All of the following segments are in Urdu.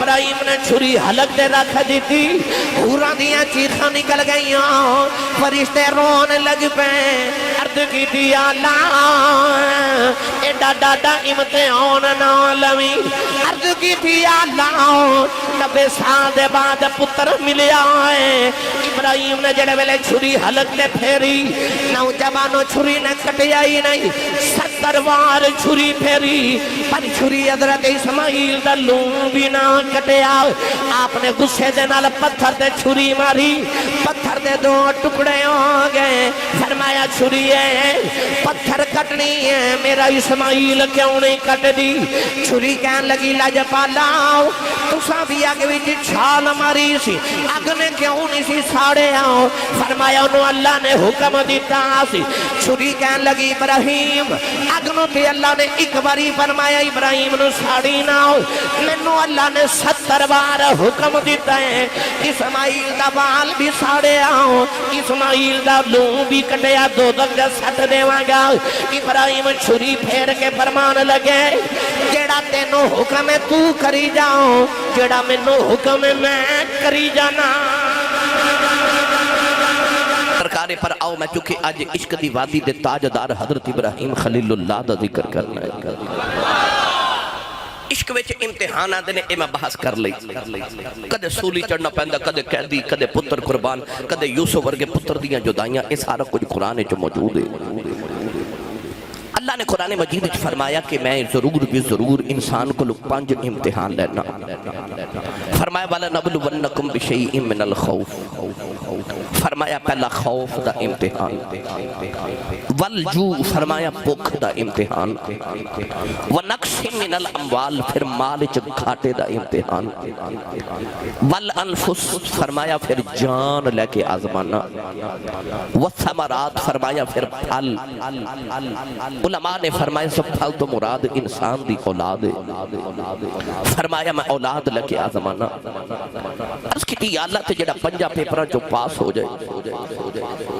ابراہیم نے چھری حلق دے رکھ دیتی حوراں دیاں چیخاں نکل گئیاں فرشتے رونے لگ پے عرض کی تھی اللہ ایڈا ڈاڈا امتحان نہ لوی عرض کی تھی اللہ 90 سال دے بعد پتر ملیا ہے ابراہیم نے جڑے ویلے چھری حلق دے پھیری نوجوانوں چھری نے کٹیا ہی نہیں 70 بار چھری پھیری پر چھری حضرت اسماعیل دا لوں بھی نہ کٹیا آپ نے غصے دے نال پتھر دے چھری ماری پتھر دے 2 ٹکڑے ہو گئے فرمایا چھری ہے پتھر کٹنی ہے میرا اسماعیل کیوں نہیں کٹ دی چھری کہن لگی لاجپالا تساں بھی آگے بھی چھال ماری سی آگ نے کیوں نہیں سی ساڑے آؤ فرمایا انہوں اللہ نے حکم دیتا سی چھری کہن لگی ابراہیم اگنوں تے اللہ نے ایک باری فرمایا ابراہیم نو ساڑی نہ ہو منو اللہ نے 70 بار حکم دیتا ہے اسماعیل دا بال بھی ساڑے آؤ اسماعیل دا لوں بھی کٹیا 2 دگا سٹ دیواں گا ابراہیم چھری پھیر کے فرمان لگے جیڑا تینو حکم ہے تو کری جاؤ جیڑا منو حکم ہے میں کری جانا سرکار پر آؤ میں چونکہ آج عشق دی وادی دے تاجدار حضرت ابراہیم خلیل اللہ دا ذکر کرنا ہے عشق وچ امتحان آدھے نے اے میں بحث کر لئی کدے سولی چڑھنا پہندہ کدے قیدی کدے پتر قربان کدے یوسف ورگے پتر دیاں جدائیاں اے سارا کچھ قرآن جو موجود ہے اللہ نے قرآن مجید فرمایا کہ میں ضرور بھی ضرور انسان کو 5 امتحان لینا فرمایا والا نبلونکم بشیء من الخوف فرمایا پہلا خوف دا امتحان والجوع فرمایا بھوک دا امتحان ونقص من الاموال پھر مال گھاٹے دا امتحان والانفس فرمایا پھر جان لے کے آزمانا والثمرات فرمایا پھر پھل علماء نے فرمایا سب پھل تو مراد انسان دی اولاد ہے فرمایا میں اولاد لے کے آزمانا عرض کی تھی اللہ تے جڑا 5 پیپرہ جو پاس ہو جائے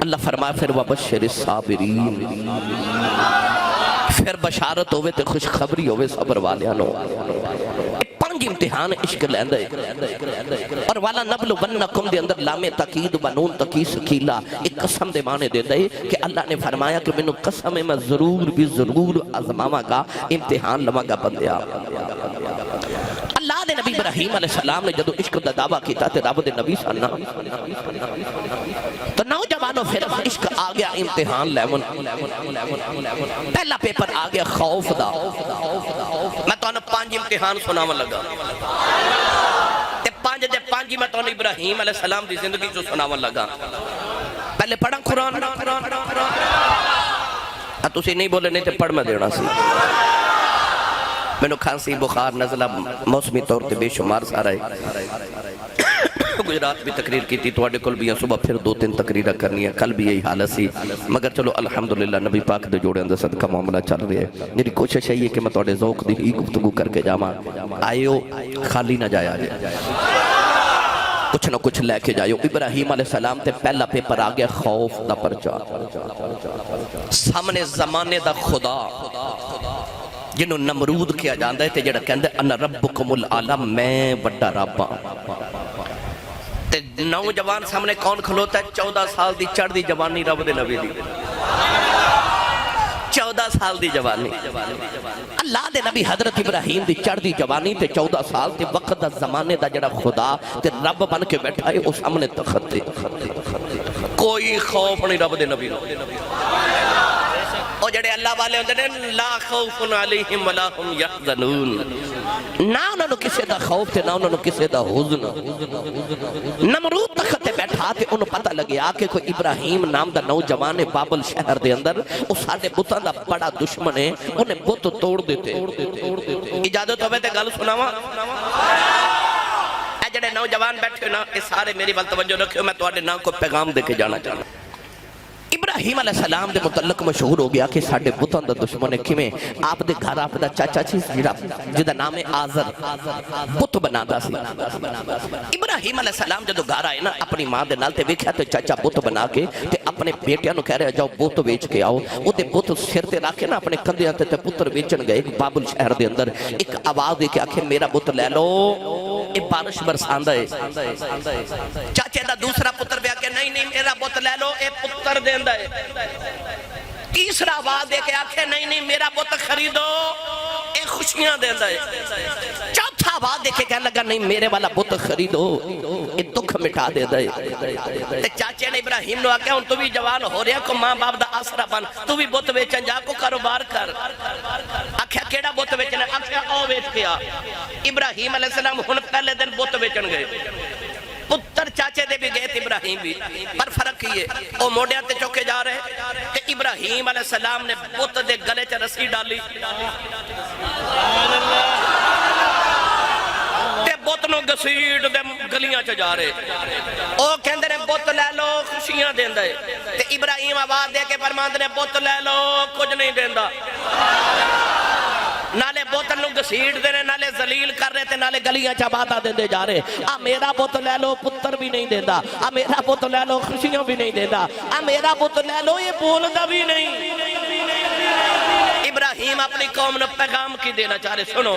اللہ فرمایا پھر وبشر الصابرین پھر بشارت ہوئے تے خوشخبری ہوئے صبر والیانوں 5 امتحان عشق لیندے اور والا نبلونکم دے اندر لام تاکید بنون تقیس کیلا ایک قسم دے معنی دے دے کہ اللہ نے فرمایا کہ منو قسم میں ضرور بھی ضرور آزماواں گا امتحان لواں گا بندیا اللہ دے نبی ابراہیم علیہ السلام نے جدو عشق دا دعویٰ کیتا تے رب دے نبی سننا تو نوجوانوں پھر عشق آگیا امتحان لیون پہلا پیپر آگیا خوف دا میں تو 5 امتحان سناواں لگا تے 5 میں تو ابراہیم علیہ السلام دی زندگی جو سناواں لگا پہلے پڑھا قرآن تسی نہیں بولے نہیں تے پڑھ میں دینا سی میں نے کھانسی بخار نزلہ موسمی طور تے بے شمار سارا ہے گجرات بھی تقریر کی تھی تو آڈے کل بھی صبح پھر 2-3 تقریرہ کرنی ہے کل بھی یہی حالت سی مگر چلو الحمدللہ نبی پاک دے جوڑے اندر صدقہ معاملہ چل رہے ہیں میری کوشش ہے یہ کہ میں تو آڈے ذوق دی ہی گفتگو کر کے جاما آئیو خالی نہ جایا جائے کچھ نہ کچھ لے کے جائیو ابراہیم علیہ السلام تے پہلا پیپر آگیا خوف دا پرچا سامنے زمانے دا خدا جنہوں نمرود کیا جاندہ ہے تے جڑا کہندہ انا ربکم العالم میں بڑا رابا تے نوجوان سامنے کون کھلوتا ہے 14 سال دی چڑھ دی جوانی رب دے نبی دی 14 سال دی جوانی اللہ دے نبی حضرت ابراہیم دی چڑھ دی جوانی تے 14 سال تے وقت دا زمانے دا جڑا خدا تے رب بن کے بیٹھا ہے اس سامنے تخت دے کوئی خوف نہیں رب دے نبی اور جڑے اللہ والے ہوندے نے لا خوف علیہم ولا هم یحزنون نہ انہوں نے کسے دا خوف تے نہ انہوں نے کسے دا حزن نمرود تخت تے بیٹھا تے انہوں پتہ لگے آکے کوئی ابراہیم نام دا نوجوان بابل شہر دے اندر اس ساڑے بتاں دا بڑا دشمن ہے انہیں بت توڑ دیتے اجازت ہوئے تے گل سناواں اے جڑے نوجوان بیٹھے نا اس سارے میری بل توجہ رکھے میں تو آڈے نا کو پیغام دے کے جانا چاہنا ابراہیم علیہ السلام دے متعلق مشہور ہو گیا کہ ساڑھے بتان دا دشمن ہے کیویں آپ دے گھر آپ دا چاچا چیز جدہ نام آزر بت بنا دا سی ابراہیم علیہ السلام جدو گھر آئے نا اپنی ماں دے نال تے ویکھیا تے چاچا بت بنا کے تے اپنے بیٹیاں نو کہہ رہے جاؤ بت ویچ کے آؤ وہ بت سر تے رکھ کے نا اپنے کندھیاں تے پتر ویچن گئے بابل شہر دے اندر ایک آواز دے کے آکھے میرا بت لے لو اے بارش برساندا ہے چاچے دا دوسرا پتر بھی آکے نہیں میرا بت لے لو اے پتر دیندا ہے تیسرا آواز دے کے آکھے نہیں میرا بت خریدو اے خوشیاں دیندا ہے چوتھا آواز دے کے کہنے لگا نہیں میرے والا بت خریدو اے دکھ مٹا دیندا ہے تے چاچے نے ابراہیم نو آکھیا ہن تو بھی جوان ہو رہا کو ماں باپ دا آسرا بن تو بھی بت ویچن جا کو کاروبار کر آکھیا کیڑا بت ویچنا آکھیا او ویچ کے آ ابراہیم علیہ السلام ہن پہلے دن بت ویچن گئے پتر چاچے دے بھی گئے تھے ابراہیم بھی پر فرق کیے او موڑیاں تے چوکے جا رہے کہ ابراہیم علیہ السلام نے بت دے گلے چا رسی ڈالی تے بت نو گسیٹ دے گلیاں چا جا رہے او کہندے نے بت لے لو خوشیاں دیندہ ہے تے ابراہیم آواز دے کے فرماندے نے بت لے لو کچھ نہیں دیندہ نالے بوتن نو گسیٹ دینے نالے ذلیل کر رہے تھے نالے گلیاں چاباتا دیندے جا رہے میرا بوت لے لو پتر بھی نہیں دیندہ میرا بوت لے لو خوشیاں بھی نہیں دیندہ میرا بوت لے لو یہ بولدہ بھی نہیں ابراہیم اپنی قوم نے پیغام کی دینا چاہ رہے سنو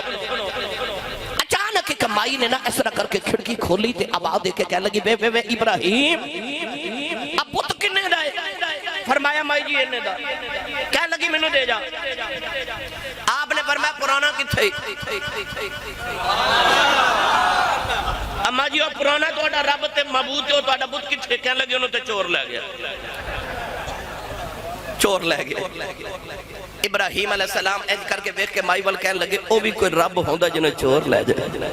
اچانک ایک مائی نے نا اس طرح کر کے کھڑکی کھولی تے آواز دے کے کہنے لگی بے ابراہیم اب بوت کنے دائے فرمایا مائی جی انہیں دا کہنے لگی میں نے دے جا آپ نے فرمایا پرانا کی تھئی اما جی وہ پرانا تو اٹھا رب تے مبوت ہو تو اٹھا بت کی تھے کہنے لگی انہوں تے چور لے گیا چور لے گیا ابراہیم علیہ السلام ایج کر کے بیخ کے مائی وال کہنے لگے او بھی کوئی رب ہوندہ جنہیں چور لے جائے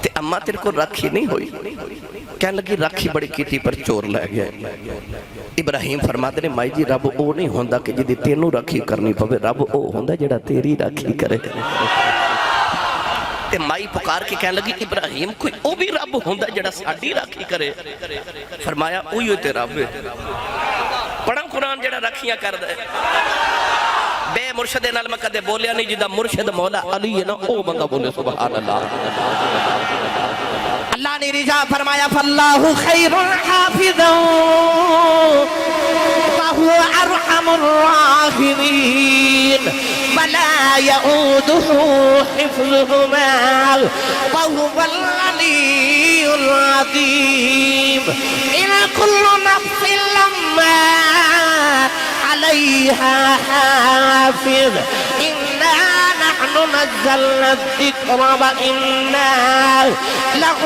تے اما تیرے کو رکھی نہیں ہوئی کہنے لگی رکھی بڑی کیٹی پر چور لے گیا ابراہیم فرماتے نے مائی جی رب او نہیں ہوندہ کہ جدی تینوں رکھی کرنی پوے رب او ہوندہ جڑا تیری رکھی کرے تے مائی پکار کے کہنے لگی ابراہیم کوئی او بھی رب ہوندہ جڑا ساڑی رکھی کرے فرمایا اوہی ہوتے رب پڑھا قرآن جڑا رکھیاں کر دے بے مرشد نال مکدے بولیا نہیں جدہ مرشد مولا علی ہے نا او بندہ بولے سبحان اللہ اللہ نے رجا فرمایا فاللہ خیر حافظا وهو ارحم الراحمین ولا يعوده حفظهما وهو العلی العظیم ان كل نفس لما عليها حافظ إنا نحن نزلنا الذكر وإنا له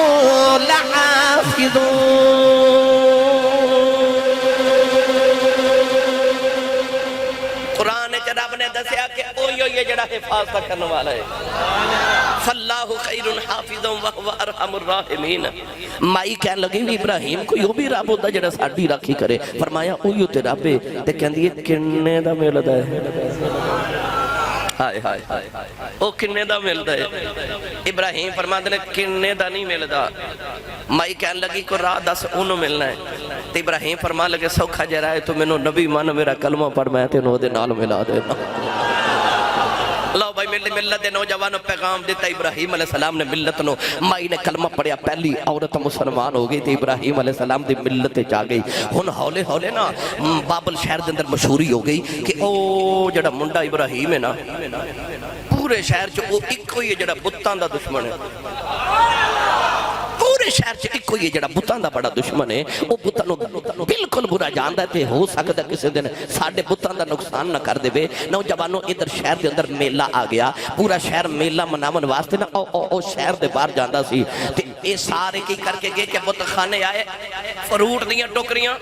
قرآن رب نے دسیا کہ اوہی یہ جڑا حفاظت کرنے والا ہے فاللہ خیر حافظ وہو ارحم الراحمین مائی کہنے لگی ابراہیم کوئی وہ بھی رب ہوتا جڑا ساڑی راکھی کرے فرمایا اوہی ہوتے رب ہے تے کہندی ہے کنے دا ملدا ہے ہائے ہائے او کنے دا ملدا ہے ابراہیم فرماتے نے کنے دا نہیں ملدا مائی کہنے لگی کو راہ دس انہوں ملنا ہے تے ابراہیم فرما لگے سوکھا جرائے تو میں نو نبی مان میرا کلمہ پڑھ میں تے نو دے نال ملا دینا اللہ بھائی ملت نوجوانوں پیغام دیتا ابراہیم علیہ السلام نے ملت نو مائی نے کلمہ پڑھیا پہلی عورت مسلمان ہو گئی تھی ابراہیم علیہ السلام دی ملت چاہ گئی ہن ہولے ہولے نا بابل شہر دے اندر مشہوری ہو گئی کہ او جڑا منڈا ابراہیم ہے نا پورے شہر چ او ایک ہوئی ہے جڑا بتاں دا دشمن ہے پورے شہر چ ایک ہوئی ہے جڑا بتاں دا بڑا دشمن ہے او بتاں نو بالکل برا جاندا تے ہو سکدا کسی دن ساڈے بتاں دا نقصان نہ کر دے نوجوانوں ادھر شہر دے اندر میلہ آ گیا پورا شہر میلہ مناون واسطے نا او شہر دے باہر جاندا سی تے اے سارے کی کر کے گئے کہ بت خانے آئے فروٹ دیاں ٹوکریاں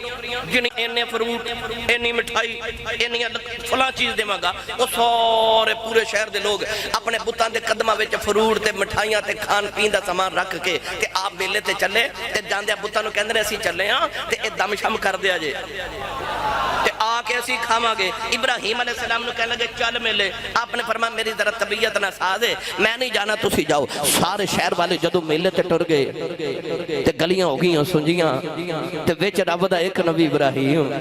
جنہیں اینے فروٹ اینی مٹھائی اینی فلاں چیز دے مانگا او سارے پورے شہر دے لوگ اپنے بتاں دے قدمہ وچ فروٹ تے مٹھائیاں تے کھان پین دا سامان رکھ کے تے آپ میلے تے چلے تے جاندے بتاں نو کہندے اسی چلے ہاں تے اے دم شم کر دیا جے تے آ کے اسی کھاواں گے ابراہیم علیہ السلام نو کہنے لگے چل میلے آپ نے فرمایا میری ذرا طبیعت نہ ساز ہے میں نہیں جانا تسی جاؤ سارے شہر والے جدوں میلے تے ٹر گئے تے گلیاں ہو گئیاں سنجیاں تے وچ رب دا ایک نبی ابراہیم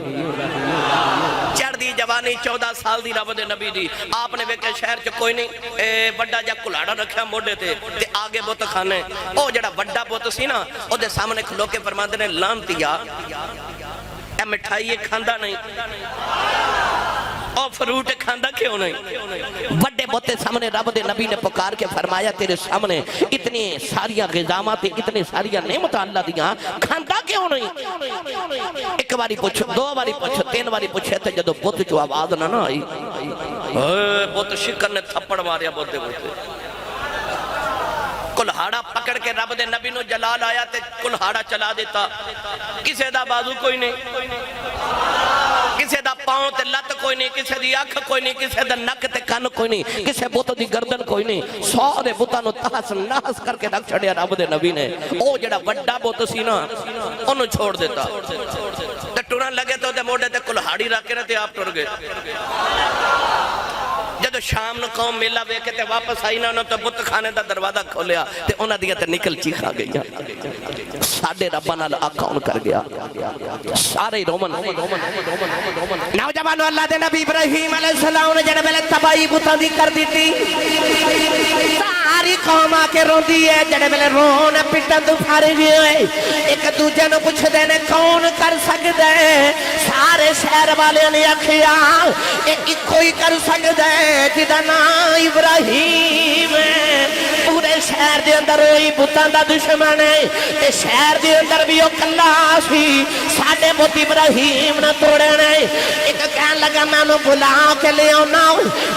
چڑھ دی جوانی 14 سال دی رب دے نبی دی آپ نے ویکھے شہر چ کوئی نہیں بڑا جا کلاڑا رکھیا موڈے تے آگے بت خانے او جڑا بڑا بت سی نا او دے سامنے کھلو کے فرماندے نے لعنتیا اے مٹھائی کھاندا نہیں اور فروٹ کھاندا کیوں نہیں؟ بڑے بوتے سامنے رب دے نبی نے پکار کے فرمایا تیرے سامنے اتنی ساریاں غذامات اتنی ساریاں نعمتاں اللہ دیاں کھاندا کیوں نہیں؟ ایک باری پوچھو دو باری پوچھو تین باری پوچھے تے جدو بت جو آواز نہ آئی بت شکر نے تھپڑ ماریا بوتے کلہاڑا پکڑ کے رب دے نبی نو جلال آیا تے کلہاڑا چلا دیتا کسے دا بازو کوئی نہیں کسے دا پاؤں تے لت کوئی نہیں کسے دی آنکھ کوئی نہیں کسے دا نک تے کان کوئی نہیں کسے بوتو دی گردن کوئی نہیں سارے بوتاں نو تحس نحس کر کے رکھ چھڑیا رب دے نبی نے او جڑا وڈا بوت سی نا انہوں چھوڑ دیتا تے ٹرن لگے تو دے موڑے تے کلہاڑی رکھ کے تے آپ ٹر گئے جدو شام نو قوم میلہ بیکے تے واپس آئی نا انہوں تو بت خانے دا دروازہ کھولیا تے انہوں دیا تے نکل چیخا گیا ساڑھے ربانہ آقا ان کر گیا سارے رومن نوجوانو اللہ دے نبی ابراہیم علیہ السلام نے جنہ ملے تباہی بتاں دی کر دی تھی ساری قوم آکے رو دی ہے جنہ ملے رون پٹن تو فارغی ہوئے ایک دوجہ نو پوچھ دینے کون کر سکتے سارے شہر والے نے اکھیا ایک کوئی کر سکتے جدہ نا ابراہیم پورے شہر دے اندر ہوئی بتاں دا دشمن ہے تے شہر دے اندر بھی او کلا سی ساڑھے بت ابراہیم نہ توڑے نے ایک کہن لگا میں انہوں بلا کے لے آنا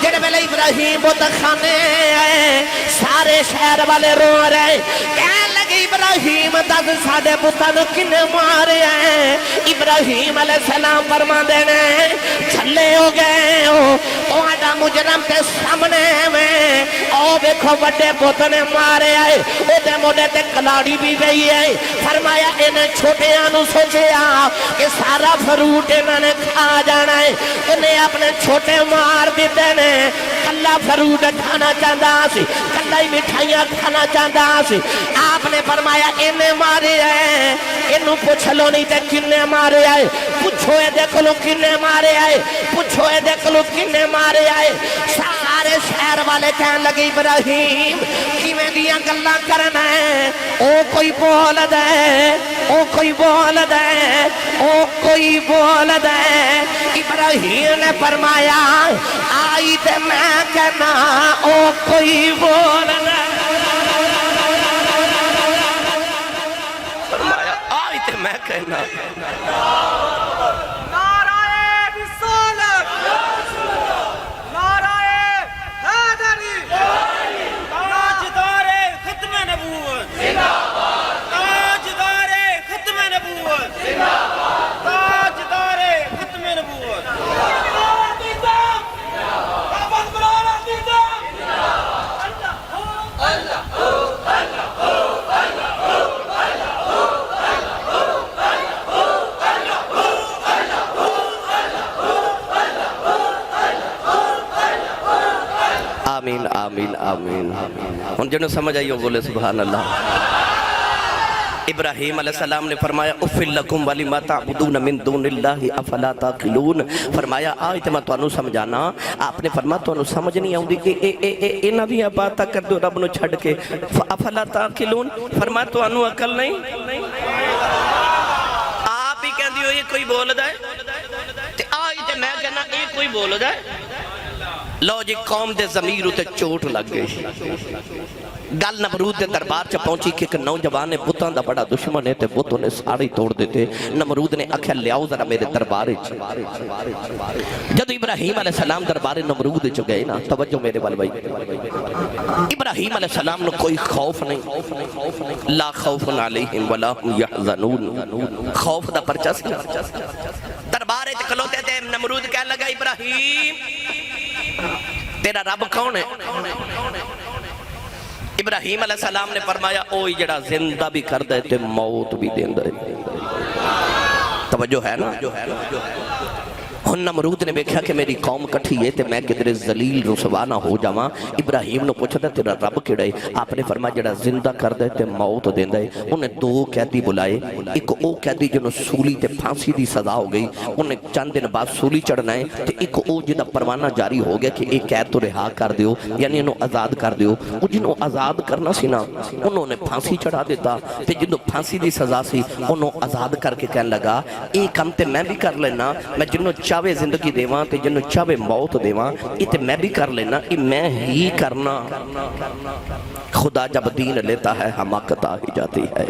جڑے میں ابراہیم بت خانے آئے سارے شہر والے رو رہے کہن لگے ابراہیم دس ساڑھے بتاں نو کنے مارے ہیں ابراہیم علیہ السلام فرما دینے چھلے ہو گئے ہو تو آدھا مجرم کے سامنے میں او بیکھو بڑے بت نے مارے آئے او دے موڑے تے کلاڑی بھی گئی ہے فرمایا انہیں چھوٹے آنو سوچیا کہ سارا فروٹ انہوں نے کھا جانا ہے انہیں اپنے چھوٹے مار دیتے نے کلا فروٹ کھانا چاہتا سی کلا ہی مٹھائیاں کھانا چاہتا سی آپ نے فرمایا انہیں مارے آئے انہوں پوچھ لو نہیں تے کنے مارے آئے پوچھو اے دیکھ لو کنے مارے آئے پوچھو اے دیکھ لو کنے مارے آئے سارے شہر والے کہن لگے ابراہیم کی میں دیا گلہ کرنا ہے او کوئی بول دے او کوئی بول دے او کوئی بول دے ابراہیم نے فرمایا آئی تے میں کہنا او کوئی بول دے فرمایا آئی تے میں کہنا آمین آمین آمین ان جنہوں سمجھ آئیو بولے سبحان اللہ ابراہیم علیہ السلام نے فرمایا افل لکم ولی ما تعبدون من دون اللہ افلا تاقلون فرمایا آئیت میں تو انہوں سمجھانا آپ نے فرمایا تو انہوں سمجھ نہیں آؤں دی کہ اے نبی باتہ کر دو رب نو چھڑ کے افلا تاقلون فرمایا تو انہوں عقل نہیں آپ ہی کہہ دیو یہ کوئی بول دائے آئیت میں کہنا یہ کوئی بول دائے لو جی قوم دے ضمیر تے چوٹ لگ گئی گل نمرود دے دربار چا پہنچی کہ ایک نوجوان بتان دا بڑا دشمن ہے تے بتوں نے ساڑی توڑ دیتے نمرود نے آکھیا لیاؤ ذرا میرے دربارے جدو ابراہیم علیہ السلام دربارے نمرود چو گئے نا توجہ میرے والبائی ابراہیم علیہ السلام نے کوئی خوف نہیں لا خوف علیہم ولا ہم یحزنون خوف دا پرچہ سی دربارے چکلوتے تھے نمرود کہنے لگا ابراہیم تیرا رب کون ہے ابراہیم علیہ السلام نے فرمایا اوہی جڑا زندہ بھی کر دے تے موت بھی دیں دے توجہ ہے نا ہن نمرود نے ویکھیا کہ میری قوم کٹھی ہے تے میں کدھر ذلیل رسوا نہ ہو جاواں. ابراہیم نو پوچھدا تیرا رب کیڑا ہے؟ آپ نے فرمایا جڑا زندہ کردا ہے تے موت دیندا ہے. انہیں دو قیدی بلائے. ایک او قیدی جنوں سولی تے پھانسی دی سزا ہو گئی, انہیں چند دن بعد سولی چڑھنا ہے. تے ایک او جدا پروانہ جاری ہو گیا کہ ایک قید تو رہا کر دیو, یعنی انہوں آزاد کر دیو. او جنوں آزاد کرنا سی نا انہوں نے پھانسی چڑھا دیتا. تے جنوں پھانسی دی سزا سی انہوں آزاد کر کے کہنے لگا اے کم تے میں بھی کر لینا, میں جنوں چاہے زندگی دیواں تے جنوں چاہے موت دیواں, اے تے میں بھی کر لینا, اے میں ہی کرنا. خدا جب دین لیتا ہے حماقت آ ہی جاتی ہے.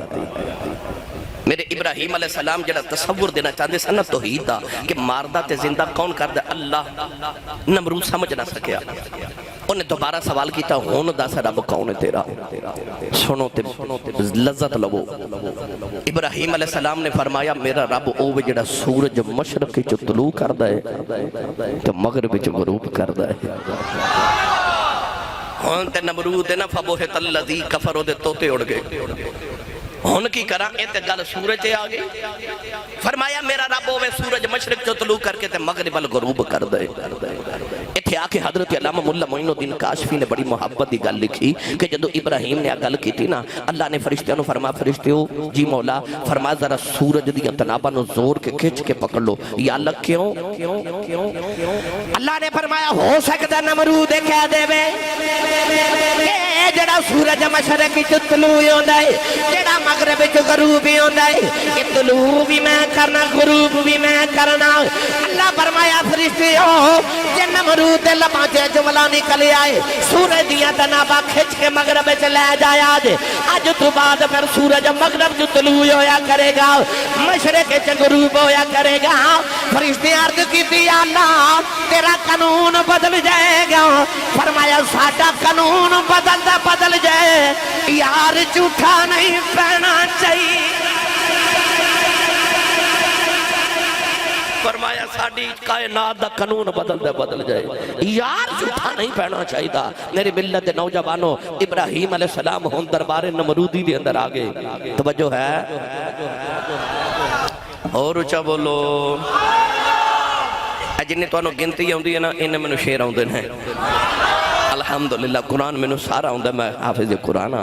میرے ابراہیم علیہ السلام جڑا تصور دینا چاہتے سن توحید دا کہ ماردہ تے زندہ کون کردا؟ اللہ. نمرود سمجھ نہ سکیا. انہیں دوبارہ سوال کیتا ہون دس رب کون ہے تیرا؟ سنو تے لذت لو. ابراہیم علیہ السلام نے فرمایا میرا رب اوہ جڑا سورج مشرق چو طلوع کردا ہے تے مغرب چو غروب کردا ہے. ہون تے نمرود نا فبوہت اللذی کفرو دے توتے اڑ گئے. ہون کی کرا اے تے گل سورج آ گئی. فرمایا میرا رب ہوئے سورج مشرق جو طلوع کر کے تے مغرب الغروب کر دے. اتھے آکے حضرت علامہ مولا معین الدین کاشفی نے بڑی محبت دی گل لکھی کہ جدو ابراہیم نے گل کی تھی نا, اللہ نے فرشتیاں نو فرمایا فرشتیو جی مولا, فرمایا ذرا سورج دیا تنابہ نو زور کے کھچ کے پکڑ لو. یا اللہ کیوں؟ اللہ نے فرمایا ہو سکتا نمرود کہہ دے بے کہ جڑا سورج مشرق چو طلوع ہوندا ہے, جڑا مغرب چو غروب ہوندا ہے, کہ طلوع بھی میں کرنا غروب بھی میں کرنا. اللہ فرمایا فرشتیو جے نمرود دے لباں چے جملہ نکل آئے سورج دیا تنابہ کھچ کے مغرب چے لے جایا جے, آج تو بعد پھر سورج مغرب جو طلوع ہویا کرے گا, مشرق چے غروب ہویا کرے گا. فرشتے عرض کی تھی اللہ تیرا قانون بدل جائے گا. فرمایا ساڈا قانون بدل جائے, یار جھوٹا نہیں پہنا چاہیے. فرمایا ساڑی کائنات دا قانون بدل جائے, یار جھوٹا نہیں پہنا چاہیے دا. میری ملت نوجوانوں ابراہیم علیہ السلام ہون دربار نمرودی دے اندر آگے. توجہ ہے اور اچھا بولو. جنہیں تو انہوں گنتی ہوندی ہے نا انہیں میں شیر ہوندے ہیں. الحمدللہ قرآن میں سارا ہوندہ, میں حافظ قرآن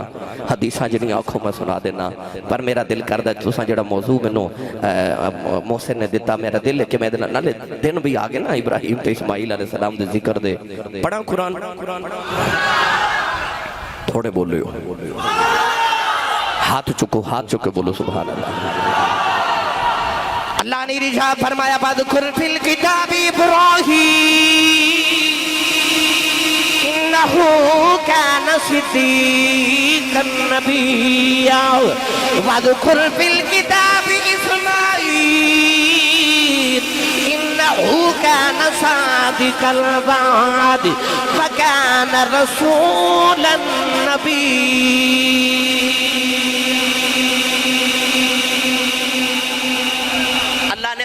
حدیثاں جنہیں آنکھوں میں سنا دینا, پر میرا دل کردہ توساں جڑا موضوع میں محسن نے دیتا, میرا دل ہے کہ میں دن بھی آگے نا ابراہیم تے اسماعیل علیہ السلام دے ذکر دے پڑھا قرآن. تھوڑے بولے ہو, ہاتھ چکو بولو سبحان اللہ. اللہ نے ارشاد فرمایا فَاذْكُرْ فِي الْكِتَابِ إِبْرَاهِيمَ إِنَّهُ كَانَ صِدِّيقًا نَبِيًّا وَاذْكُرْ فِي الْكِتَابِ إِسْمَاعِيلَ إِنَّهُ كَانَ صَادِقَ الْوَعْدِ وَكَانَ رَسُولًا نَبِيًّا.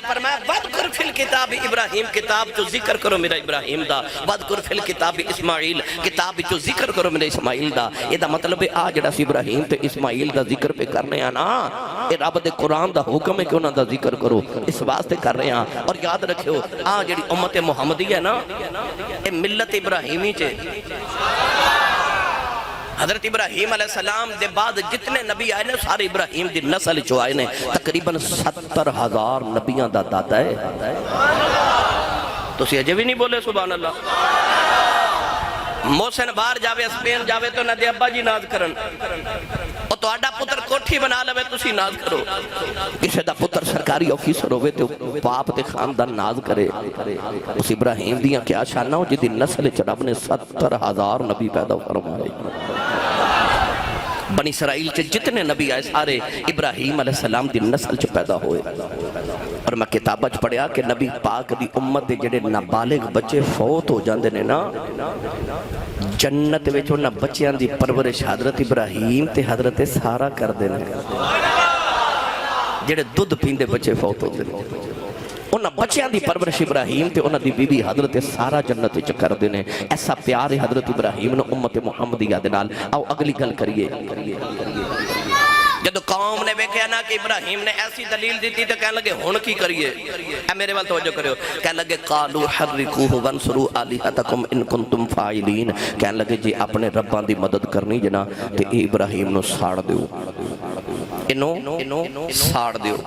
فرمایا وَذْكُرْ فِي الْكِتَابِ ابراہیم کتاب جو ذکر کرو میرا ابراہیم دا, وَذْكُرْ فِي الْكِتَابِ اسماعیل کتاب جو ذکر کرو میرا اسماعیل دا. یہ دا مطلب ہے آج جڑا سی ابراہیم تے اسماعیل دا ذکر پہ کرنے آنا, یہ رب دے قرآن دا حکم ہے کہ انہاں دا ذکر کرو, اس واسطے کر رہے ہیں. اور یاد رکھو آج جڑی امت محمدی ہے نا یہ ملت ابراہیمی چے. حضرت ابراہیم علیہ السلام دے بعد جتنے نبی آئے نے سارے ابراہیم دی نسل چو آئے نے, تقریباً 70,000 نبیاں دا دادا ہے. تو اجے بھی نہیں بولے سبحان اللہ. محسن باہر جاوے اسپین جاوے تو نہ دے ابا جی ناز کرن, اور تو آڈا پتر کوٹھی بنا لوے تسی ناز کرو. کسی دا پتر سرکاری آفیسر ہوئے تو باپ تے خاندان ناز کرے. اس ابراہیم دیاں کیا شانہ ہو جدی نسل چڑھب نے 70,000 نبی پیدا فرمائے. بنی اسرائیل کے جتنے نبی آئے سارے ابراہیم علیہ السلام دی نسل چ پیدا ہوئے. اور میں کتابت پڑھیا کہ نبی پاک دی امت دے جڑے نابالغ بچے فوت ہو جاندے نے نا, جنت وچ انہاں بچیاں دی پرورش حضرت ابراہیم تے حضرت سارہ کر دے نے. جڑے دودھ پیندے بچے فوت ہوندے نے انہاں بچیاں دی پرورش ابراہیم تے انہاں دی بی بی حضرت سارہ جنت وچ کر دے نے. ایسا پیار ہے حضرت ابراہیم نے امت محمدیہ دے نال. آؤ اگلی گل کریے. جدو قوم نے ویکھیا نا کہ ابراہیم نے ایسی دلیل دیتی تو کہنے لگے ہن کی کریے، اے میرے وال توجہ کریو، کہنے لگے قالوا حرقوه وانصروا آلهتکم ان کنتم فاعلین، کہنے لگے جی اپنے رباں دی مدد کرنی جنا تے ابراہیم نو ساڑ دیو، انہوں ساڑ دیو۔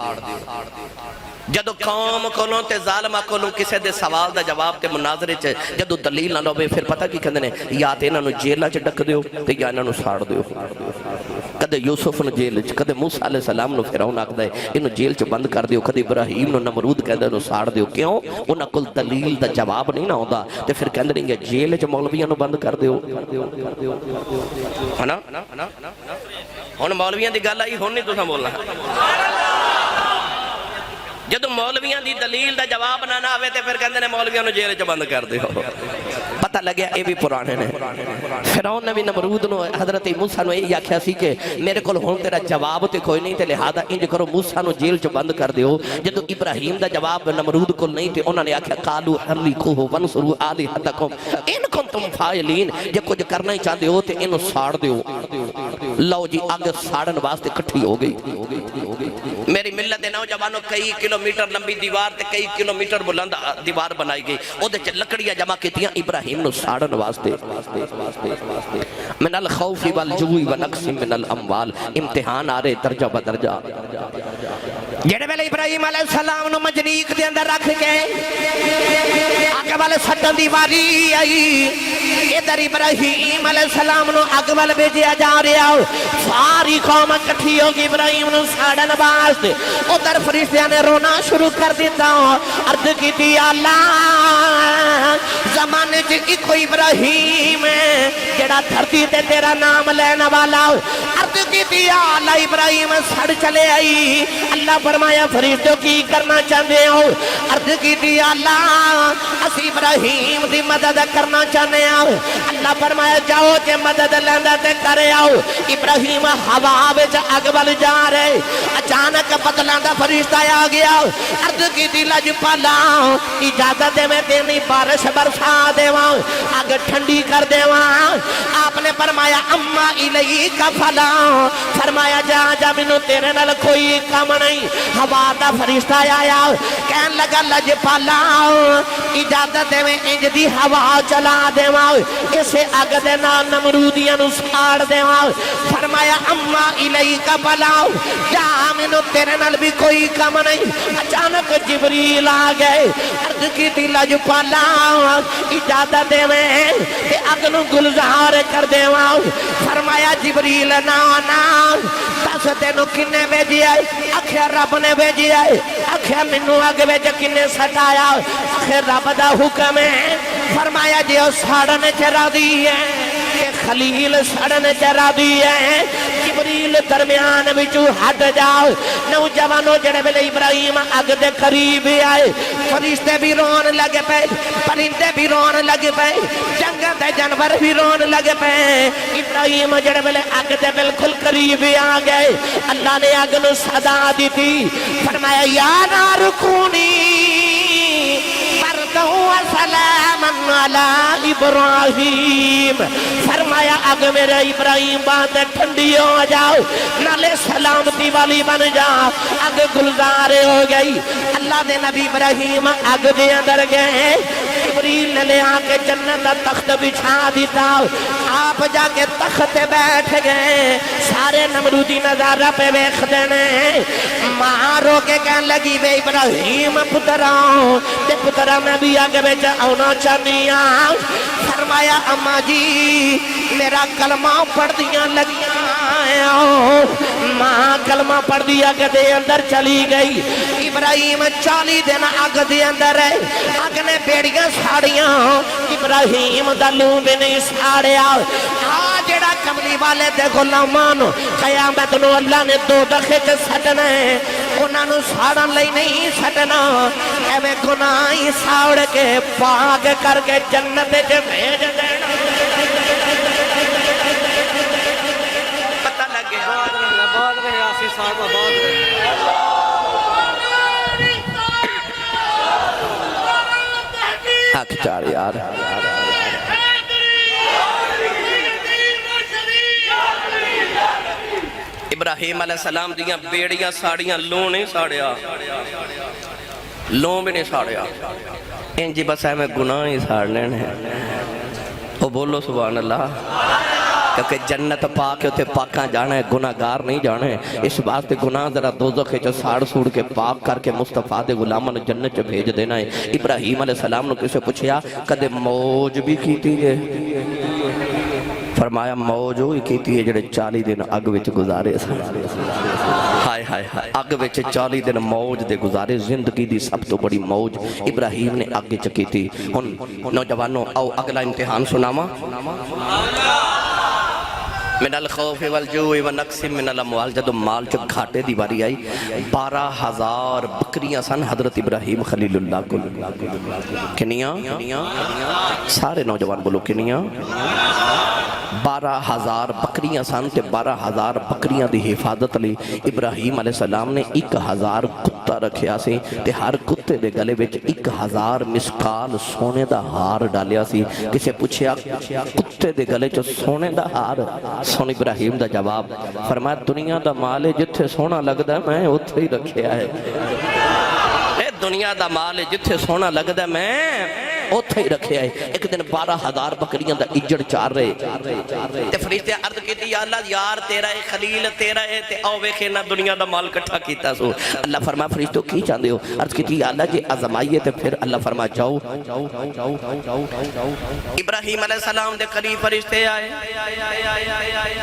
جدو قوم کولوں تے ظالمہ کولوں کسے دے سوال دا جواب تے مناظرے چے جدو دلیل نہ لوے پھر پتہ کی کہندے نے یا تے انہاں نو جیلہ چ ڈک دیو تے یا انہاں نو ساڑ دیو۔ کدے یوسف نو جیل چ، کدے موسیٰ علیہ السلام نو فرعون آکھدا ہے انہوں جیل چ بند کر دیو، کدے ابراہیم نو نمرود کہندا نو ساڑ دیو، کیوں انہاں کول دلیل دا جواب نہیں نہ ہوندا تے پھر کہندے نے جیل چ مولویاں نو بند کر دیو، ہے نا؟ ہن مولویاں دی گل آئی، ہن نہیں تساں بولنا۔ جدو مولویاں دی دلیل دا جواب نہ آوے تے پھر کہندے نے مولویاں نو جیل چ بند کر دیو۔ پتہ لگیا اے بھی پرانے نے۔ فرعون نے بھی نمرود نو حضرت موسیٰ نو یہ آکھیا سی کہ میرے کول ہن تیرا جواب تے کوئی نہیں تے لہذا انج کرو موسیٰ نو جیل چ بند کر دیو۔ جدو ابراہیم دا جواب نمرود کول نہیں تے انہوں نے آکھیا قالوا حرقوه وانصروا آلهتکم ان کنتم فاعلین، جے کچھ کرنا ہی چاہتے ہو تے انہوں ساڑ دیو۔ لو جی آگ ساڑن واسطے کٹھی ہو گئی۔ میری ملت نوجوانوں کئی کلومیٹر لمبی دیوار تے کئی کلومیٹر بلند دیوار بنائی گئی، او دے چ لکڑیاں جمع کیتیاں ابراہیم نو ساڑن واسطے۔ من الخوف والجوع ونقص من الاموال، امتحان آ رہے درجہ بدرجہ۔ جڑے ویلے ابراہیم علیہ السلام نو مجنیق دے اندر رکھ کے آگ والے سٹن دی واری آئی، ادھر ابراہیم علیہ السلام نو آگ والے بھیجیا جا رہا، ساری قوم کٹھی ہوگی ابراہیم نو ساڑن واسطے۔ ادھر فرشتیاں نے رونا شروع کر دیتا، عرض کی تھی اللہ زمانے چ ایک ابراہیم ہے جڑا دھرتی تے تیرا نام لینا والا، عرض کی تھی اللہ ابراہیم سڑ چلے آئی۔ اللہ فرمایا فرشتوں کی کرنا چاہتے ہو؟ عرض کی تھی اللہ اسی ابراہیم دی مدد کرنا چاہتے ہو۔ اللہ فرمایا جاؤ جے مدد لیندہ تے کرے آؤ۔ ابراہیم ہوا وچ اگ ول جا رہے، اچانک بدلاں دا فرشتہ آ گیا، عرض کی تھی لجپالا اجازت دے میں تیری بارش برسا دیواں، اگ ٹھنڈی کر دیواں۔ آپ نے فرمایا اما الیک فلا، فرمایا جا جا مینوں تیرے نال کوئی کام نہیں۔ ہوا دا فرشتہ آیا کہن لگا لجپالا اجازت دے میں انج دی ہوا چلا دیواں، اسے اگ دے نال نمرودیاں نو ساڑ دیواں۔ فرمایا اما الیک فلا، جا مینوں تیرے نال بھی کوئی کام نہیں۔ اچانک جبریل آ گئے، عرض کی تھی لجپالا اجازت دے میں کہ اگ نو گلزار کر دیواں۔ فرمایا جبریل نا نا دس تینو کنے بھیجی آئے؟ آخیا رب نے بھیجی آئے۔ آخیا منو اگ وچ کنے سٹایا؟ آخر رب دا حکم ہے۔ فرمایا جی او ساڑن چرا دی ہے کہ خلیل ساڑن چرا دی ہے۔ جبریل درمیان وچوں ہٹ جاؤ۔ نوجوانوں جڑے ویلے ابراہیم اگ دے قریب آئے، فرشتے بھی رون لگے پے، پرندے بھی رون لگے پے، جنگل دے جانور بھی رون لگے پے۔ ابراہیم جڑے ویلے اگ دے بالکل قریب آ گئے، اللہ نے اگ نو صدا دی تھی، فرمایا یا نار کونی بردو وسلام علی ابراہیم، فرمایا اگ میرے ابراہیم بات ٹھنڈی ہو جاؤ، نالے سلامتی والی بن جا۔ اگ گلزار ہو گئی۔ اللہ دے نبی ابراہیم اگ دے اندر گئے، جبریل نے لے آ کے جنت دا تخت بچھا دیتا، آپ جا کے تخت بیٹھ گئے۔ سارے نمرودی نظارہ پہ بیخ دینے، ماں رو کے کہن لگی بے ابراہیم پتراؤں تے پترہ میں بھی آگے بیچا آنا چاہنی آؤں۔ فرمایا اماں جی میرا کلمہ پڑھ دیاں لگیاں، ماں کلمہ پڑھ دیا کہ دے اندر چلی گئی۔ ابراہیم 40 دن آگ دے اندر ہے، آگ نے بیڑیاں ساڑیاں، ابراہیم دلوں بھی نہیں ساڑیا۔ جڑا کملی والے دے غلامان قیامت نو اللہ نے دو دخے کے سٹنے، انہاں نو ساڑن لئی نہیں سٹنا، ایویں گناہی ساڑ کے پاک کر کے جنت جے بھیج دینا۔ پتہ لگے آباد رہے آسی صاحب آباد رہے۔ حق چار یار، ابراہیم علیہ السلام دیاں بیڑیاں ساڑیاں لوں نہیں ساڑیا لوں بھی نہیں ساڑیا انجی بس ہے میں گناہ ہی ساڑنے ہیں وہ بولو سبحان اللہ کیونکہ جنت پاک ہوتے پاکاں جانا ہے گناہگار نہیں جانا ہے اس بات گناہ ذرا دوزخ جو ساڑ سوڑ کے پاک کر کے مصطفیٰ دے غلاموں جنت جو بھیج دینا ہے ابراہیم علیہ السلام نے کسے پوچھیا کدے موج بھی کیتی ہے فرمایا موج ہوئی کیتی ہے جڑے 40 دن اگ وچ گزارے ہائے ہائے ہائے اگ وچ 40 دن موج دے گزارے زندگی دی سب تو بڑی موج ابراہیم نے اگ چکی تھی ہن نوجوانوں آؤ اگلا امتحان سناواں من الخوف والجوع ونقص من الاموال جدو مال چ گھاٹے دی باری آئی 12,000 بکریاں سن حضرت ابراہیم خلیل اللہ کو کنیاں سارے نوجوان بولو کنیاں 12,000 بکریاں سن تے 12,000 بکریاں دی حفاظت لی ابراہیم علیہ السلام نے 1,000 کتا رکھیا سی تے ہر کتے دے گلے وچ 1,000 مسکال سونے دا ہار ڈالیا سی کسے پوچھیا کتے دے گلے چ سونے دا ہار سن ابراہیم دا جواب فرمایا دنیا دا مال ہے جتھے سونا لگدا ہے میں اتھے ہی رکھیا ہے اے دنیا دا مال ہے جتھے سونا لگدا ہے میں اتھے ہی رکھے آئے ایک دن 12,000 بکریاں دا اجڑ چار رہے تے فرشتے عرض کیتی یا اللہ یار تیرا ہے خلیل تیرا ہے تے آو ویکھے نہ دنیا دا مال کٹھا کیتا سو اللہ فرمایا فرشتو کی چاندے ہو عرض کیتی یا اللہ جی آزمائیے تے پھر اللہ فرمایا جاؤ ابراہیم علیہ السلام دے قریب فرشتے آئے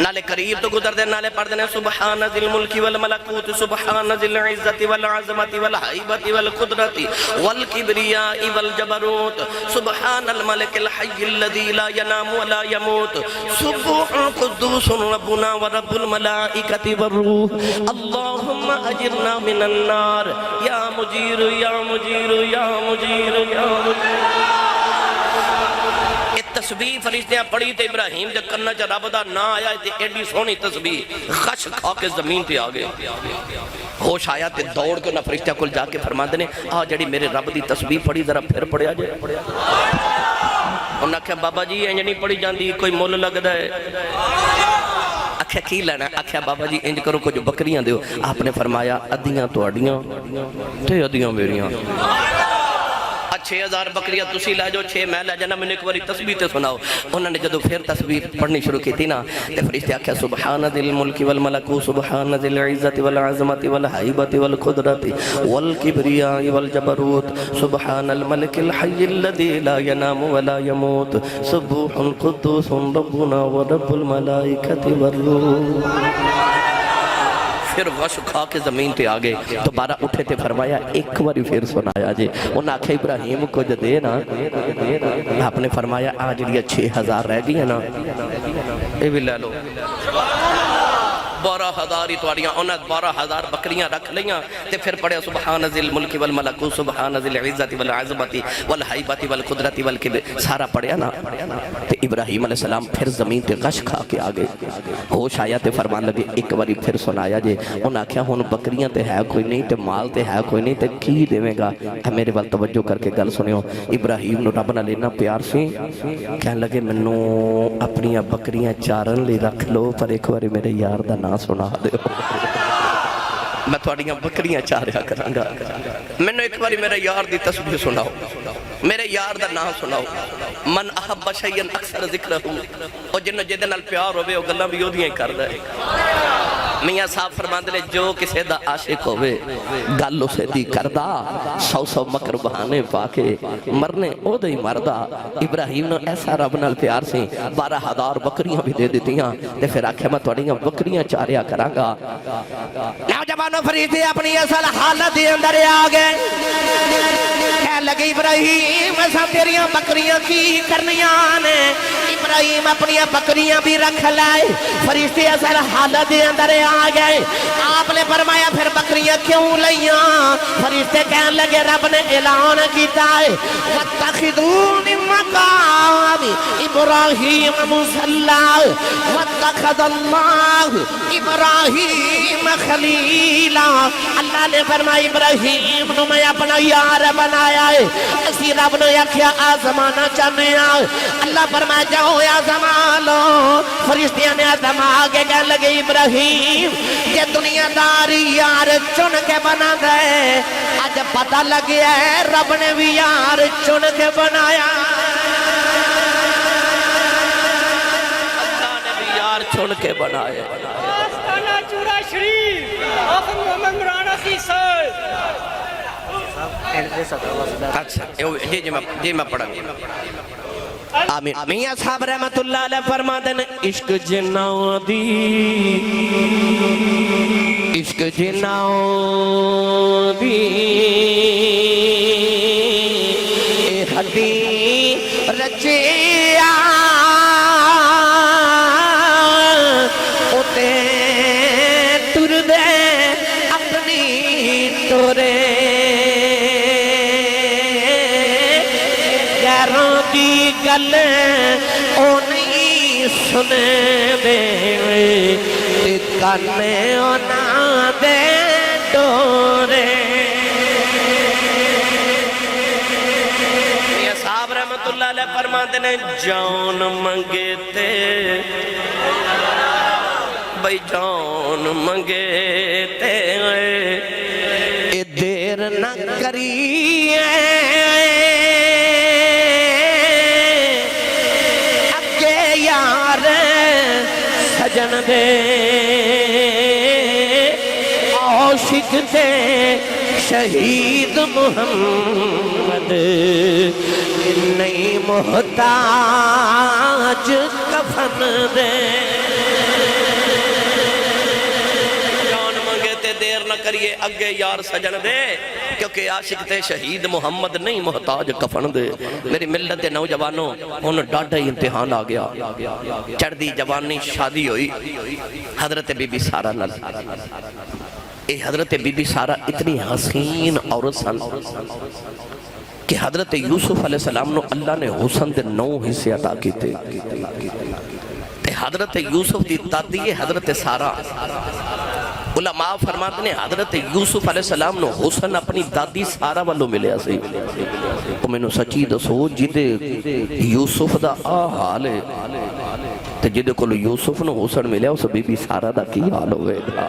نالے قریب تو گزر دے نالے پڑھ دینے سبحان ذی الملک والملکوت سبحان ذی العزت والعظمت والحیبت والقدرت والکبریاء والجبروت سبحان الملك الحي الذي لا ينام ولا يموت سبح قدوس ربنا ورب الملائكة والروح اللهم أجرنا من النار يا مجير يا مجير يا مجير يا مجير تسبیح فرشتیاں پڑھی تے ابراہیم دے کرنا چا رب دا نا آیا تے ایڈی سونی تسبیح خش کھا کے زمین تے آگے ہوش آیا تے دوڑ کے نہ فرشتیاں کل جا کے فرما دینے جڑی میرے رب دی تسبیح پڑھی ذرا پھر پڑھیا جائے انہوں نے کہا بابا جی انج نہیں پڑھی جاندی کوئی مول لگ دا ہے آکھیا کی لینا آکھیا بابا جی انج کرو کچھ بکریاں دیو آپ نے فرمایا ادیاں تو اڈیاں تے ادیاں میریاں 6,000 بکریاں تسی لے جو 6 میں لے جانا میں نے ایک باری تسبیح تے سناؤ انہوں نے جدو پھر تسبیح پڑھنی شروع کی تھی نا تے فرشتے آکھیا سبحان ذی الملک والملکوت سبحان ذی العزت والعظمت والحیبت والقدرت والکبریاء والجبروت سبحان الملک الحی الذی لا ینام ولا یموت سبوح قدوس ربنا ورب الملائکۃ والروح پھر غش کھا کے زمین تے آگے دوبارہ اٹھے تے فرمایا ایک باری پھر سنایا جی انہوں نے آکھا ابراہیم کو جو دے نا آپ نے فرمایا آج لیا 6,000 رہ گئی ہے نا اے بھی لے لو 12,000 ہی توڑیاں انہوں نے 12,000 بکریاں رکھ لیاں تے پھر پڑھے سبحان ذی الملک والملکوت سبحان ذی العزت والعظمت والحیبت والقدرت والکبر سارا پڑھیا نا تے ابراہیم علیہ السلام پھر زمین تے غش کھا کے آگے ہوش آیا تے فرمان لگے ایک باری پھر سنایا جے انہوں نے کہا ہون بکریاں تے ہے کوئی نہیں تے مال تے ہے کوئی نہیں تے کی دے گا میرے وال توجہ کر کے گل سنیو ابراہیم نو رب نہ لینا پیار سی کہنے لگے منو اپنی بکریاں چارن لی رکھ لو پر ایک باری میرے یار دا نا سنا دے میں تھوڑیاں بکریاں چاریا کرانگا میں نے ایک باری میرے یار دی تسبیح سناؤ میرے یار دا نام سناؤ من احب شیئن اکثر ذکر ہوں اور جنہوں جدے نال پیار ہوئے وہ گلہ بھی یوں دیئے کر دے میاں صاحب فرمان دلے جو کسے دا عاشق ہوئے گل اسے دی کردہ 100 مکر بہانے پاکے مرنے او دے مردہ ابراہیم نے ایسا رب نال پیار سے 12,000 بکریاں بھی دے دیتیاں تے پھر آکھے میں توڑیاں بکریاں چاریا کرانگا نوجوانوں فریدے اپنی اصل حالت دے اندر آگئے کہہ لگے ابراہیم ایسا تیریاں بکریاں کی کرنیاں نے ابراہیم اپنی بکریاں بھی رکھ لائے فرشتے اصل حالت دے اندر آگئے آپ نے فرمایا پھر بکریاں کیوں لیاں فرشتے کہنے لگے رب نے اعلان کیتا ہے وَاتَّخِذُونِ مَقَامِ ابراہیم مُصَلَّى وَاتَّخَذَ اللَّهُ ابراہیم خلیلا اللہ نے فرمایا ابراہیم نو میں اپنا یار بنایا ہے اسی رب نے آکھیا آزمانا چاہنے اللہ فرمایا جاؤ ہویا زمالو فرشتیاں نے آدم آگے گئے لگے ابراہیم یہ دنیا داری یار چن کے بنا دے آج پتہ لگیا ہے رب نے بھی یار چن کے بنایا اللہ نے بھی یار چن کے بنایا آستانہ چورا شریف آخر محمد مرانا سی سال اچھا جی میں پڑھا آمین میاں صاحب رحمت اللہ علیہ فرماتے ہیں عشق جناؤں دی عشق جناؤں دی اے حدی رچیا اتے تر دے اپنی تورے گل او نہیں سنے دے کنے اونا دے ڈورے یہ صاحب رحمت اللہ علیہ فرماتے ہیں جان منگے تے بھئی جان منگے تے اے دیر نہ کریے سجن دے عاشق دے شہید محمد نہیں محتاج کفن دے جان منگے تے دیر نہ کریے اگے یار سجن دے کیونکہ عاشق تے شہید محمد نہیں محتاج کفن دے میری ملت نوجوانوں ان ڈاڈا ہی امتحان آ گیا چڑھ دی جوانی شادی ہوئی حضرت بی بی سارہ نال اے حضرت بی بی سارہ اتنی حسین عورت سن کہ حضرت یوسف علیہ السلام نو اللہ نے حسن دے 9 حصے عطا کیتے حضرت یوسف دی دادی حضرت سارہ علماء فرماتے ہیں حضرت یوسف علیہ السلام نو حسن اپنی دادی سارہ والوں ملے سی تو میں نو سچی دسو جدے یوسف دا حال ہے تو جدے کو یوسف نو حسن ملے اس بی بی سارہ دا کی حال ہوئے گا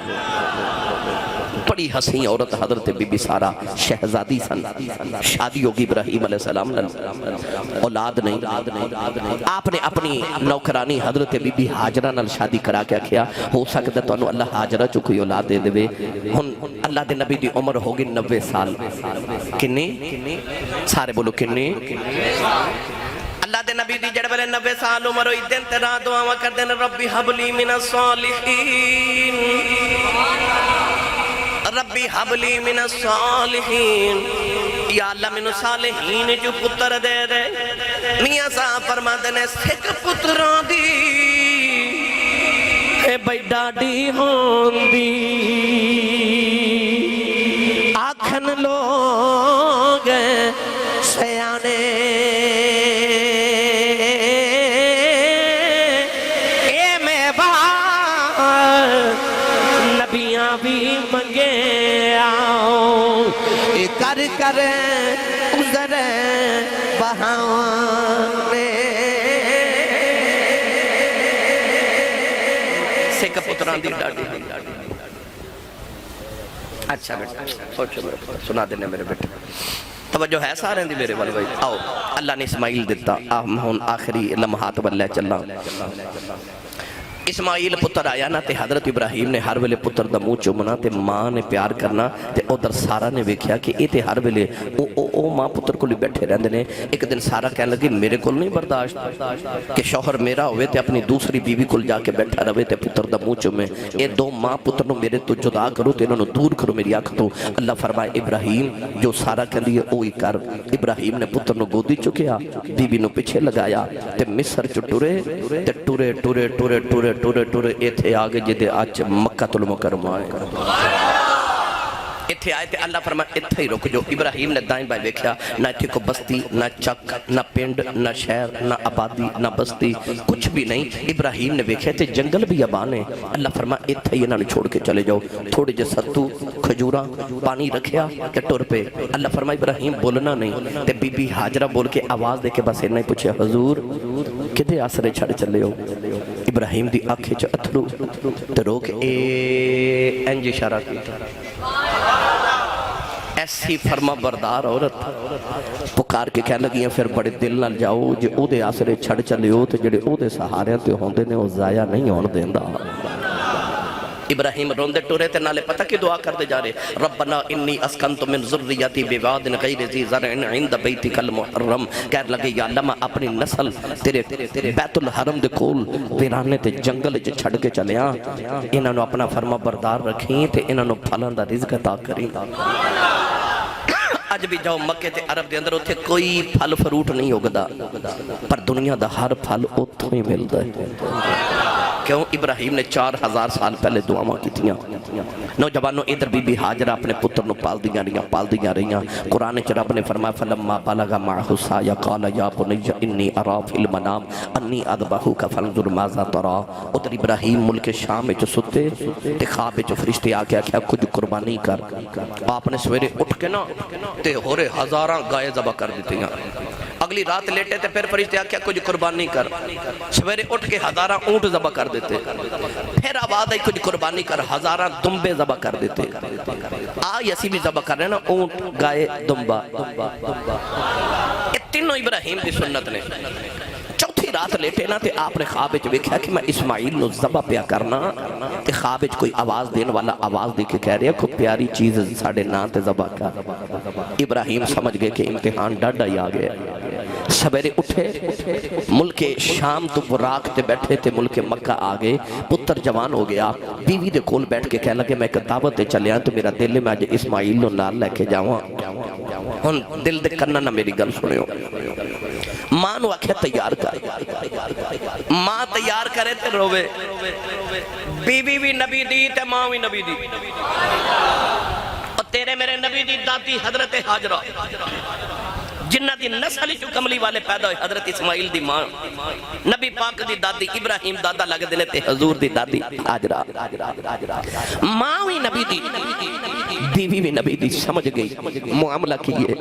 بڑی حسین عورت حضرت بی بی سارہ شہزادی سن شادی ہوگی ابراہیم علیہ السلام اولاد نہیں آپ نے اپنی نوکرانی حضرت بی بی حاجرہ نال شادی کرا کے کیا ہو سکتا تو انہوں اللہ حاجرہ جو کوئی اولاد دے دے ہن اللہ دے نبی دی عمر ہوگی 90 سال کنی سارے بولو کنی اللہ دے نبی دی جڑ بلے 90 سال عمر ہوئی دن تیرا دعا کر دین ربی حبلی من الصالحین ربی حبلی من الصالحین یا اللہ من الصالحین جو پتر دے دے میاں صاحب فرما دینے سکھ پتران دی اے بھائی ڈاڈی ہون دی آکھن لوگ سیانے اے میں نبیاں بھی منگے آؤ کر کر عذر بہانے سکھ پتران دی ڈاڈی اچھا بیٹا سوچو میرے پتر سنا دینے میرے بیٹے توجہ ہے سارے دی میرے والے بھائی آؤ اللہ نے اسماعیل دیتا ہون آخری لمحات واللہ چلنا اسماعیل پتر آیا نا تے حضرت ابراہیم نے ہر ویلے پتر دا منہ چومنا تے ماں نے پیار کرنا تے ادھر سارہ نے ویکھیا کہ اے تے ہر ویلے او ماں پتر کو لی بیٹھے رہندے نے ایک دن سارہ کہنے لگی میرے کول نہیں برداشت کہ شوہر میرا ہوئے تے اپنی دوسری بیوی کول جا کے بیٹھا رہے تے پتر دا منہ چومے اے دو ماں پتر نو میرے تو جدا کرو تے انہوں دور کرو میری آنکھ تو اللہ فرمائے ابراہیم جو سارہ کہہ دیئے اوہی کر ابراہیم نے پتر نو گودی چکیا بیوی نو پیچھے لگایا تے مصر چو ٹورے تے ٹورے ٹورے ٹورے ٹورے ٹورے ٹورے ایتھے آگے جدے آج مکہ المکرمہ آئے ایتھے آئے تھے اللہ فرمائے ایتھے ہی رک جو ابراہیم نے دائیں بائیں ویکھیا نہ ایتھے کو بستی نہ چک نہ پنڈ نہ شہر نہ آبادی نہ بستی کچھ بھی نہیں ابراہیم نے ویکھیا تھے جنگل بھی ابانے اللہ فرمائے ایتھے ہی انہوں نے چھوڑ کے چلے جاؤ تھوڑے جے ستو کھجورہ پانی رکھیا کہ ٹور پہ اللہ فرمائے ابراہیم بولنا نہیں تے بی بی حاجرہ بول کے آواز دے کے بس انہیں پوچھے حضور کدے آسرے چھڑ چلے ہو؟ ابراہیم دی آنکھیں چ اتھرو تے رو کے انج اشارہ کیتا، ایسی فرما بردار عورت پکار کے کہہ لگیاں پھر بڑے دل نال جاؤ جے او دے آسرے چھڑ چلے ہو تے جڑے او دے سہارے تے ہوندے نے او ضائع نہیں ہون دیندا۔ ابراہیم روندے ٹورے تے نالے پتہ کی دعا کر دے جا رہے، ربنا انی اسکنت من ذریتی بواد غیر ذی زرع عند بیتک المحرم، کہہ لگے یا اللہ میں اپنی نسل تیرے بیت الحرم دے کول ویرانے تے جنگل چ چھڑ کے چلیاں، انہاں نو اپنا فرما بردار رکھیں تے انہاں نو پھلاں دا رزق عطا کریں۔ آج بھی جاؤ مکے تے عرب دے اندر اتھے کوئی پھل فروٹ نہیں ہوگدا، پر دنیا دا ہر پھل اتھوں ہی ملدا ہے۔ کیوں؟ ابراہیم نے 4000 سال پہلے دعاواں کیتیاں۔ نوجوانوں ادھر بی بی حاجرہ اپنے پتر نو پال دیاں رہیاں۔ قرآن چ رب نے فرمایا فلما بلغ معه السعي قال يا بني اني ارى في المنام اني اذبحك فانظر ماذا ترى۔ ادھر ابراہیم ملک شام وچ ستے تے خواب وچ فرشتے آ کے آکھیا کچھ قربانی کر۔ آپ نے سویرے اٹھ کے نا تے ہورے ہزاراں گائے ذبح کر دتیاں۔ اگلی رات لیٹے تے پھر فرشتے آکھیا کچھ قربانی کر، سویرے اٹھ کے ہزاراں اونٹ ذبح کر دیتے، پھر آواز آئی کچھ قربانی کر، ہزاراں دمبے ذبح کر دیتے۔ آج اسی بھی ذبح کر رہے ہیں نا، اونٹ، گائے، دمبا۔ یہ تینوں ابراہیم دی سنت نے۔ چوتھی رات لیٹے نا تے آپ نے خواب وچ ویکھیا کہ میں اسماعیل نو ذبح پیا کرنا، تے خواب وچ کوئی آواز دین والا آواز دے کے کہہ رہا ہے کوئی پیاری چیز ساڈے نام تے ذبح کر۔ ابراہیم سمجھ گئے کہ امتحان ڈاڈا ہی آ گیا۔ سویرے اٹھے، ملک شام تو براق تے بیٹھے تے ملک مکہ آگے، پتر جوان ہو گیا، بیوی دے کول بیٹھ کے کہہ لگے میں ایک دعوت تے چلیا تو میرا دل میں آج اسماعیل نو نال لے کے جاواں۔ ہن دل دے کرنا نہ میری گل سنیو۔ ماں نو آکھے تیار کر، ماں تیار کرے تے روے، بیوی بھی نبی دی تے ماں بھی نبی دی، اور تیرے میرے نبی دی دادی حضرت حاجرہ جنہ دی نسل چو کملی والے پیدا ہوئے، حضرت اسماعیل دی ماں، نبی پاک دی دادی ابراہیم دادا لگ دلے تے حضور دی دادی حاجرہ، ماں بھی نبی دی، بیوی بھی نبی دی، سمجھ گئی معاملہ کیے۔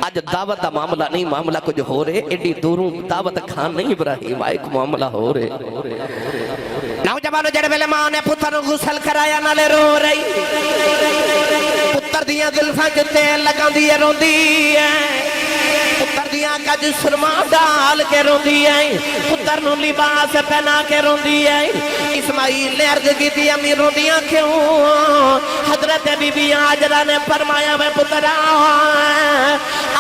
آج دعوت دا معاملہ نہیں، معاملہ کچھ ہو رہے، ایڈی دوروں دعوت کھان نہیں ابراہیم آئے، ایک معاملہ ہو رہے۔ نوجوانوں جڑے ویلے ماں نے پتر غسل کرایا نالے رو رہی، پتر دیاں زلفاں چ تیل لگاندی ہے روندی ہے، پتر دیاں کج سرما ڈال کے روندی ہے، پتر نو لباس پہنا کے روندی ہے۔ اسماعیل نے عرض کی تھی امی روندیاں کیوں؟ حضرت بی بی حاجرہ نے فرمایا میں پترا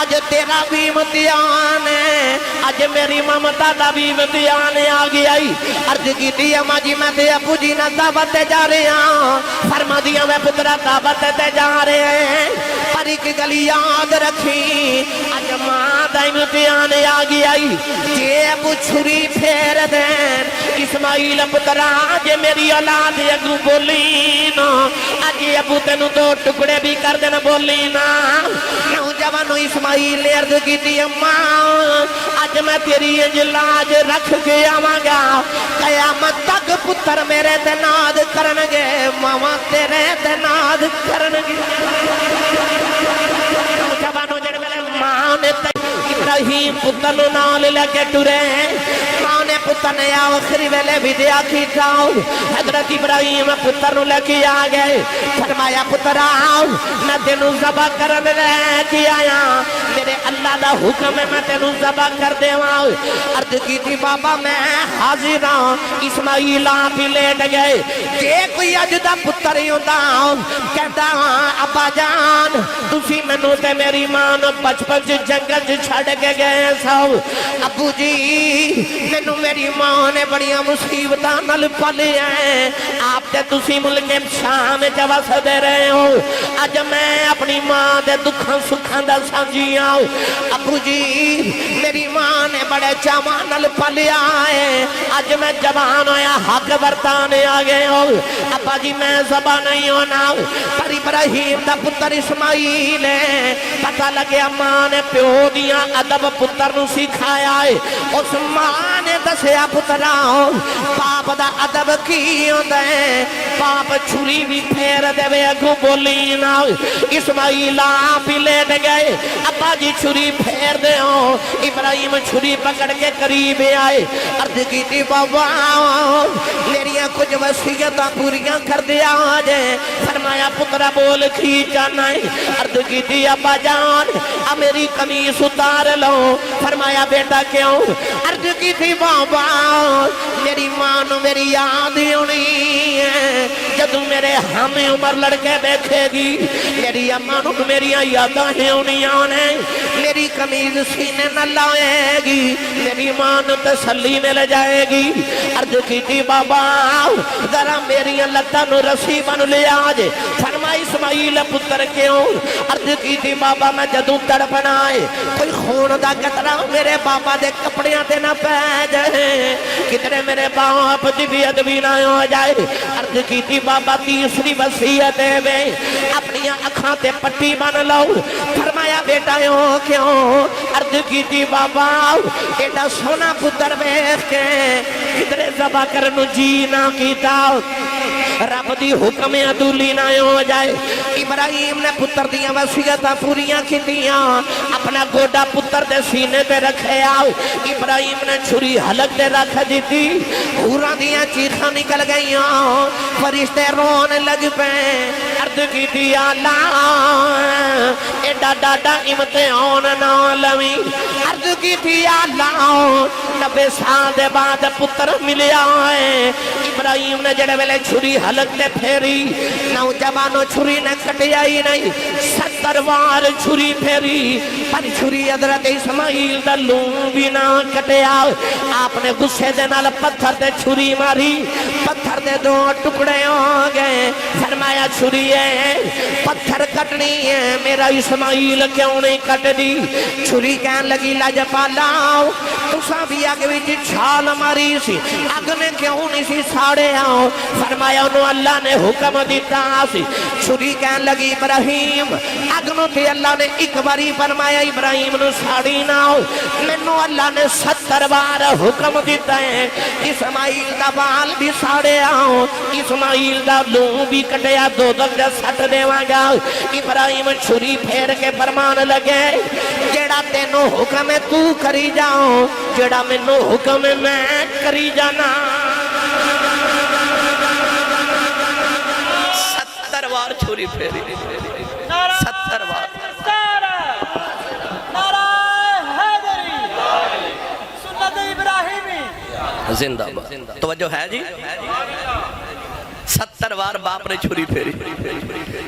اج تیرا بھی امتحان ہے، اج میری ممتا دا بھی امتحان آ گیا۔ عرض کی تھی اما جی میں تے ابو جی نہ دعوت تے جا رہے ہاں، فرما دیا میں پترا دعوت تے جا رہے ہیں، پر ایک گلی یاد رکھی اج ماں دا امتحان آ گیا۔ جے ابو چھری پھیر دین اسماعیل پترا جے میری اولاد اگو بولی نا، اج ابو تینو دو ٹکڑے بھی کر دینا بولی نا۔ نوجوانوں اسماعیل نے عرض کی تھی اماں اج میں تیری انج لاج رکھ کے آواں گا، قیامت تک پتر میرے تے ناد کرنگے، ماما تیرے تے ناد کرنگے۔ نوجوانوں جڑے ویلے ماں نے ابراہیم پتر نو نال لے کے ٹرے، ماں نے پتر نے آخری ویلے بھی دیا کی جاؤ، حضرت ابراہیم پتر نو لے کے آ گئے، فرمایا پتر آؤ میں تینو ذبح کرن لے کے آیا، میرے اللہ دا حکم ہے میں تینو ذبح کر دیواں۔ عرض کی تھی بابا میں حاضر ہوں، اسماعیل آپ ہی لیٹ گئے، جے کوئی اج دا پتر ہی ہوندا کہتا ابا جان تسی مینوں تے میری ماں نو بچپن چ جنگل چ چھڑ کے گئے سو، ابو جی مینوں میری ماں نے بڑیاں مصیبتاں نال پالیا ہے، آپ تے تسی ملک شام چ وسدے رہے ہو، اج میں اپنی ماں دے دکھاں سکھاں دا سانجھی آؤ، ابو جی میری ماں نے بڑے چاواں نال پالیا ہے، اج میں جوان ہویا حق برتانے آ گئے ہو، ابا جی میں ذبح نہیں ہونا، پر ابراہیم دا پتر اسماعیل ہے، پتہ لگیا ماں نے پیو دیاں ادب پتر نو سکھایا ہے، اس ماں نے دسیا پترا باپ دا ادب کی ہوندا ہے باپ چھری بھی پھیر دے اگوں بولی نہ اسماعیل آپ ہی لیٹ گئے ابا جی چھری پھیر دے ابراہیم چھری پکڑ کے قریب آئے عرض کی تھی بابا میریاں کچھ وصیتاں پوریاں کر دیا جائے فرمایا پترا بول کی جانا ہے عرض کی تھی ابا جان میری قمیص اتار لو فرمایا بیٹا کیوں عرض کی تھی بابا میری ماں نو میری یاد ہونی ہے جدو میرے ہم عمر لڑکے بیٹھے گی میری اماں نو میری یاداں ہونی آنے میری قمیض سینے نہ لائے گی میری ماں نو تسلی مل جائے گی عرض کی تھی بابا ذرا میری لتاں نو رسی بن لے آج فرمایا اسماعیل پتر کیوں عرض کی تھی بابا میں جدو تڑپنا ہے کوئی خون دا قطرہ میرے بابا دے کپڑیاں تے نہ پہ جائے کتنے میرے باپ دی بھی ادبی نہ ہو جائے عرض کی تھی بابا تیسری وصیت ہے اپنی اکھاں تے پٹی بن لو فرمایا بیٹا ہو کیوں عرض کی تھی بابا ایڈا سونا پتر بیٹھ کے کتنے ذبح کرنو جی نہ کیتا رب دی حکم عدولی نہ ہو جائے ابراہیم نے پتر دیاں وصیتاں پوریاں کیتیاں اپنا گوڈا پتر دے سینے تے رکھے آؤ ابراہیم نے چھری حلق تے رکھ دیتی حوراں دیاں چیخاں نکل گئیاں فرشتے رون لگ پے عرض کی تھی اللہ ایڈا ڈاڈا امتحان نہ لوی عرض کی تھی اللہ 90 سال دے بعد پتر ملیا ہے ابراہیم نے جڑے ویلے چھری حلق تے پھیری نوجوانوں چھری نے کٹیا ہی نہیں 70 وار چھری پھیری پر چھری حضرت اسماعیل دا لوں بھی نہ کٹیا آپ نے غصے دے نال پتھر تے چھری ماری پتھر دے 2 ٹکڑے ہو گئے فرمایا چھری ہے پتھر کٹنی ہے میرا اسماعیل کیوں نہیں کٹ دی چھری کہن لگی لاجپالا تساں بھی اگ وچ چھال ماری سی اگ نے کیوں نہیں سی ساڑے آؤ فرمایا انہوں اللہ نے حکم دیتا سی چھری کہن لگی ابراہیم اگ نو تے اللہ نے ایک باری فرمایا ابراہیم نو ساڑی نہ ہو مینوں اللہ نے 70 بار حکم دیتا ہے اسماعیل دا بال بھی ساڑے آؤ اسماعیل دا لوں بھی کٹیا 2 دفعہ سٹ دیواں گا ابراہیم چھری پھیر کے فرمان لگے جیڑا تینوں حکم ہے تو کری جاؤ جیڑا مینوں حکم ہے میں کری جانا 70 بار چھری پھیری 70 بار زندہ باد توجہ ہے جی 70 بار باپ نے چھری پھیری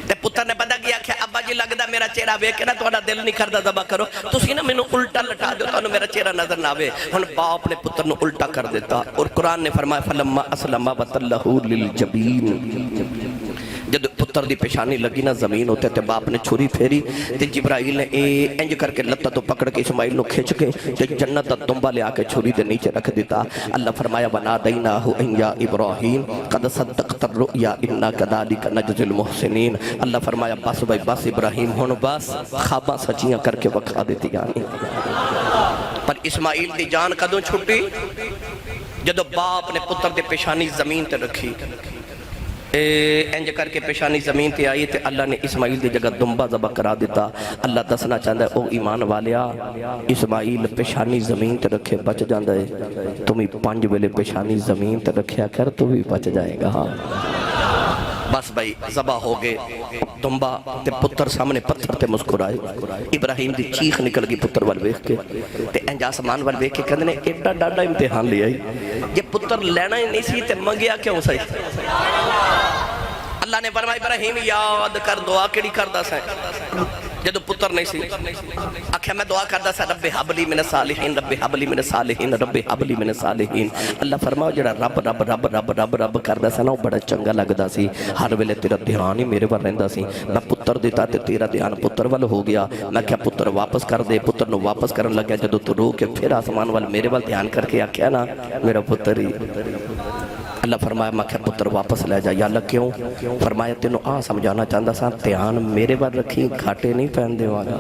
تے پتر نے پتہ کیا کہ ابا جی لگدا میرا چہرہ ویکھ کے نا تہاڈا دل نہیں کردا ذبح کرو تسی نا مینوں الٹا لٹا دیو تانوں میرا چہرہ نظر نہ آوے ہن باپ نے پتر نو الٹا کر دیتا اور قرآن نے فرمایا فلما اسلم وتلہ للجبین جب پتر دی پیشانی لگی نا زمین ہوتے تے باپ نے چھری پھیری تے جبرائیل نے انج کر کے لتا تو پکڑ کے اسماعیل نو کھچ کے تے جنت دا دنبا لے آ کے چھری دے نیچے رکھ دیتا اللہ فرمایا ونادیناہ ان یا ابراہیم قد صدقت الرؤیا انا کذالک نجزی المحسنین اللہ فرمایا بس بھائی بس ابراہیم ہن بس خواباں سچیاں کر کے وکھا دیتی یعنی پر اسماعیل دی جان کدوں چھٹی جدو باپ نے پتر دے پیشانی زمین تے رکھی انج کر کے پیشانی زمین تے آئی تے اللہ نے اسماعیل دی جگہ دنبا ذبح کرا دیتا اللہ دسنا چاہتا ہے او ایمان والیا اسماعیل پیشانی زمین تے رکھے بچ جاندہ ہے تمہیں 5 ویلے پیشانی زمین تے رکھیا کر تو بھی بچ جائے گا ہاں بس بھائی ذبح ہو گئے دنبا تے پتر سامنے پتھر تے مسکرائے ابراہیم دی چیخ نکل گئی پتر وال ویکھ کے تے انج آسمان وال ویکھ کے کہندے نے ایڈا ڈاڈا امتحان لیا یہ پتر لینا ہی نہیں سی تے منگیا کیوں سی اللہ نے فرمایا ابراہیم یاد کر دعا کیڑی کردا سا جدو پتر نہیں سی آکھیا میں دعا کردا سا رب ہب لی من الصالحین رب ہب لی من الصالحین رب ہب لی من الصالحین اللہ فرمایا جڑا رب رب رب رب رب رب کردا سا نا وہ بڑا چنگا لگدا سی ہر ویلے تیرا دھیان ہی میرے ول رہندا سی میں پتر دیتا تے تیرا دھیان پتر ول ہو گیا میں کہا پتر واپس کر دے پتر نو واپس کرن لگا جدو تو رو کے پھر آسمان وال میرے ول دھیان کر کے آکھیا نا میرا پتر ہی اللہ فرمایا میں کہا پتر واپس لے جا یا اللہ کیوں فرمایا تینوں سمجھانا چاہتا سا دھیان میرے بار رکھی گھاٹے نہیں پہن دے والا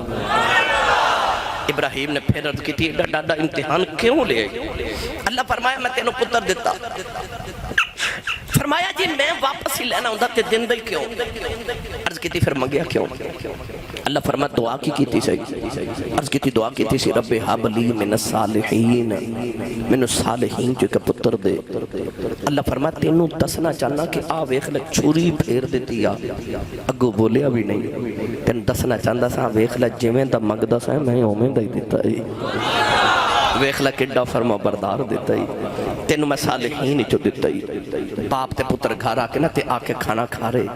ابراہیم نے پھر عرض کی تھی ڈاڈا امتحان کیوں لے اللہ فرمایا میں تینوں پتر دیتا. فرمایا جی میں واپس ہی لینا ہوں تے دن دل کیوں؟ عرض کی تھی پھر منگیا کیوں؟ اللہ فرمایا دعا کی تھی صحیح. عرض کی تھی دعا کی تھی رب حب لی من الصالحین من الصالحین جو کہ پتر دے. اللہ فرمایا تینوں دسنا چاہنا کہ آ ویکھ لے چھری پھیر دیتی اگو بولیا بھی نہیں. تینوں دسنا چاہتا سا ویکھ لے جویں دا منگدا سا میں اوویں دا ہی دیتا ہے. ویکھ لے کڈا فرما بردار دیتا ہی. تینوں میں صالحین چو دیتا ہی. باپ تے پتر گھر آ کے نا تے آ کے کھانا کھا رہے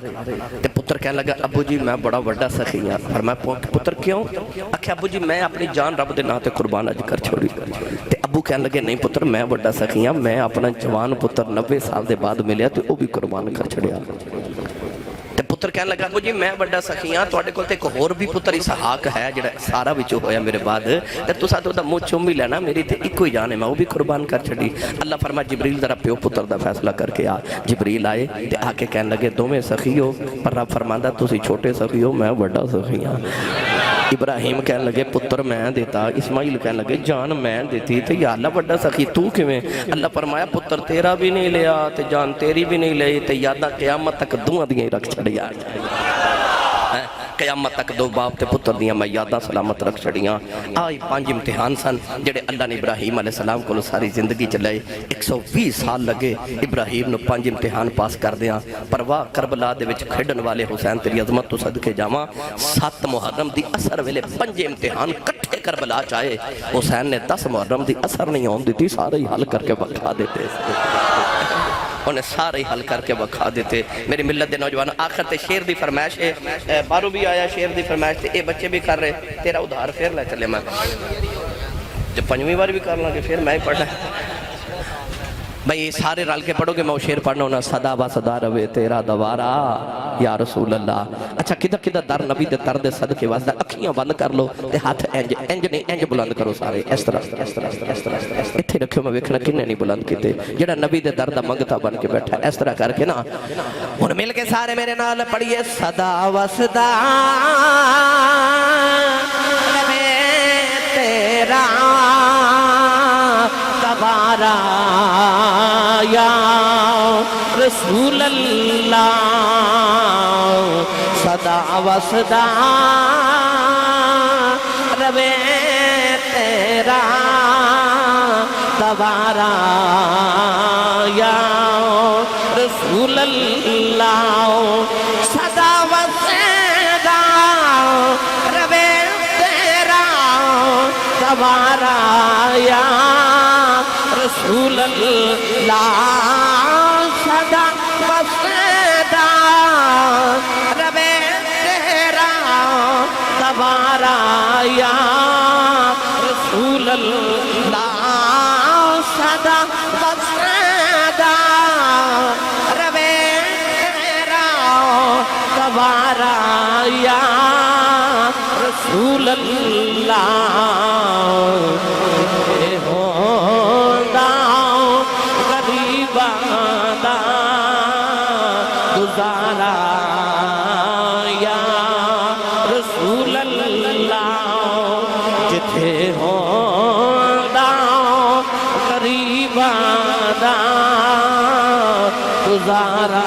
تے پتر کہنے لگا ابو جی میں بڑا وڈا سخی ہاں. فرمایا پتر کیوں؟ آکھیا ابو جی میں اپنی جان رب دے نام تے قربان اج کر چھوڑی. تے ابو کہنے لگے نہیں پتر میں وڈا سخی ہاں میں اپنا جوان پتر 90 سال دے بعد ملیا تے او بھی قربان کر چھڑیا. تے پتر کہنے لگا ابو جی میں وڈا سخی ہاں تواڈے کول تے ایک ہور بھی پتر اسحاق ہے جڑا سارا وچوں ہویا میرے بعد تے تساں تے دا منہ چوم ہی لینا میری تے اکو ہی جان ہے میں او بھی قربان کر چھڑی. اللہ فرمایا جبریل ذرا پیو پتر دا فیصلہ کر کے آ. جبریل آئے تے آ کے کہنے لگے دوویں سخی ہو پر رب فرماندا تسی چھوٹے سخی ہو میں وڈا سخی ہاں. ابراہیم کہنے لگے پتر میں دیتا. اسماعیل کہنے لگے جان میں دیتی. تے یا اللہ وڈا سخی تو کیویں؟ اللہ فرمایا پتر تیرا بھی نہیں لیا تے جان تیری بھی نہیں لئی تے یاداں قیامت تک دوہاں دیاں ہی رکھ چھڑیا. قیامت تک دو باپ تے پتر دیاں میں یاداں سلامت رکھ چھڑیاں. آئی 5 امتحان سن جڑے اللہ نے ابراہیم علیہ السلام کو ساری زندگی چلائے. 120 سال لگے ابراہیم نو 5 امتحان پاس کر دیاں. پرواہ کربلا دے وچ کھیڈن والے حسین تیری عظمت تو صدقے جاواں 7 محرم دی اثر ویلے 5 امتحان کٹھے کربلا چاہے. حسین نے 10 محرم دی اثر نہیں ہون دیتی سارے ہی حل کر کے بکھا دیتے. انہیں سارے حل کر کے بکھا دیتے. میری ملت دے نوجوان آخر تے شیر دی فرمائش ہے بارو بھی آیا شیر دی فرمائش تے اے بچے بھی کر رہے تیرا ادھار پھر لے چلے میں جب 5ویں بار بھی کرنا کہ پھر میں ہی پڑھنا بھئی سارے رل کے پڑھو گے میں وہ شیر پڑھنا ہونا صدا با صدا روے تیرا دوارا یا رسول اللہ. اچھا کدھر کدھر در نبی دے در دے صدقے واسطہ اکھیاں بند کر لو تے ہاتھ انج نہیں انج بلند کرو سارے اس طرح اتھے رکھو میں ویکھنا کنے نہیں بلند کیتے جڑا نبی دے در دا منگتا بن کے بیٹھا اس طرح کر کے نا ہن مل کے سارے میرے نال پڑھیے صدا و صدا روے تیرا دوارا یا رسول اللہ صدا و صدا روے تیرا دوارا یا رسول اللہ صدا و صدا روے تیرا دوارا یا رسول اللہ صدا و صدا روے تیرا دوارا یا رسول اللہ صدا و صدا روے تیرا دوارا یا رسول اللہ. گزارا یا رسول اللہ جتھے ہوندا غریباں دا گزارا